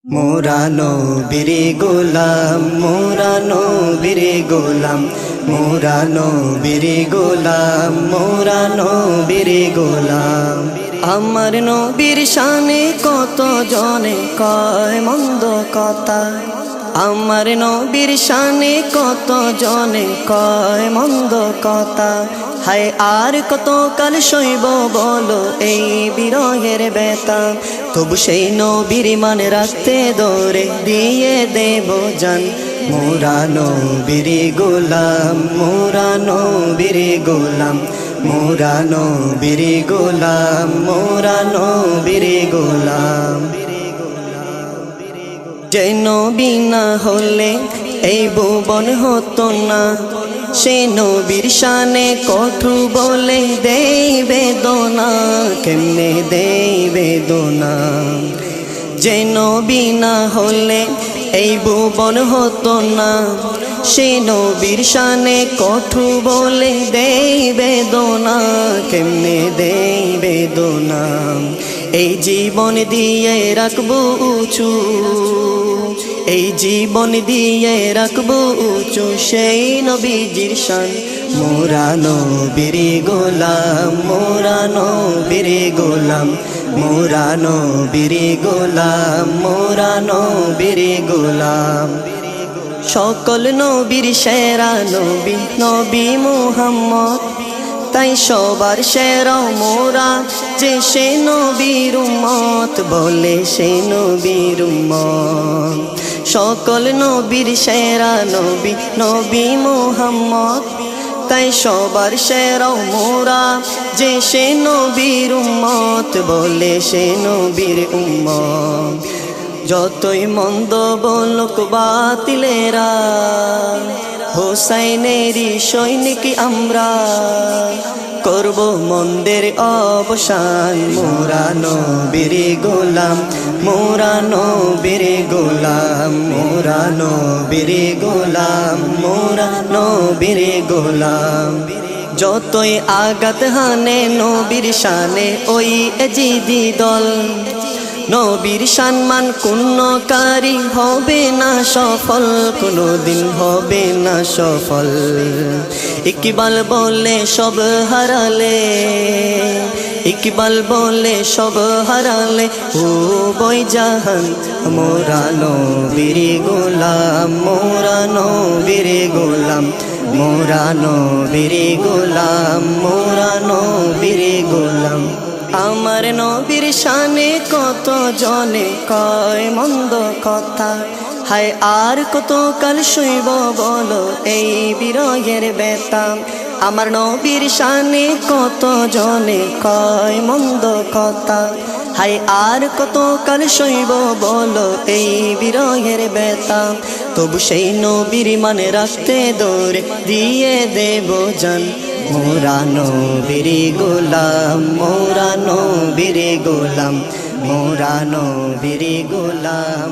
মোরা নবীর গোলাম, মোরা নবীর গোলাম, মোরা নবীর গোলাম, মোরা নবীর গোলাম। আমার নবীর শানে কত জনে কয় মন্দ কথা, আমার নবীর শানে কত জনে কয় মন্দ কথা। হায় আর কত কাল সইব বলো এই বিরহের ব্যথা, তবু সেই নবীর মান রাখতে দৌড়ে দিয়ে দেব জান। মোরা নবীর গোলাম, মোরা নবীর গোলাম, মোরা নবীর গোলাম, মোরা নবীর গোলাম। যে নবী না হলে এই ভুবন হতো না, সে নবীর শানে কটু বলে দেই বেদনা, কেমনে দেই বেদনা। যে নবী না হলে এই ভুবন হতো না, সে নবীর শানে কটু বলে দেই বেদনা, কেমনে দেই বেদনা। এই জীবন দিয়ে রাখবো উঁচু, এই জীবন দিয়ে রাখবো উঁচু সেই নবীজির শান। মোরা নবীর গোলাম, মোরা নবীর গোলাম, মোরা নবীর গোলাম, মোরা নবীর গোলাম। সকল নবীর সেরা নবী নবী মুহাম্মদ, তাই সবার সেরা মোরা যে সে নবীর উম্মত, বলে সে নবীর উম্মত। সকল নবীর সেরা নবী নবী মুহাম্মদ, তাই সবার সেরা মোরা যে সে নবীর উম্মত, বলে সে নবীর উম্মত। যতই মন্দ বলুক বাতিলেরা, হোসাইনেরই সৈনিক আমরা, করব মন্দের অবসান। মোরা নবীর গোলাম, মোরা নবীর গোলাম, মোরা নবীর গোলাম, মোরা নবীর গোলাম। যতই আঘাত হানে নবীর শানে ওই এজিদি দল, নবীর সম্মান কুণ্যকারী হবে না সফল, কোনদিন হবে না সফল। ইকবাল বলে সব হারালে, ইকবাল বলে সব হারালে ও বই জাহান। মোরা নবীর গোলাম, মোরা নবীর গোলাম, মোরা নবীর গোলাম, মোরা নবীর গোলাম। আমার নবীর শানে কত জনে কয় মন্দ কথা, হায় আর কত কাল সইব বলো এই বিরহের ব্যথা। আমার নবীর শানে কত জনে কয় মন্দ কথা, হায় আর কত কাল সইব বলো এই বিরহের ব্যথা। তবু সেই নবীর মানে রাখতে দৌড়ে দিয়ে দেব জান। মোরা নবীর গোলাম, মোরা নবীর গোলাম, মোরা নবীর গোলাম।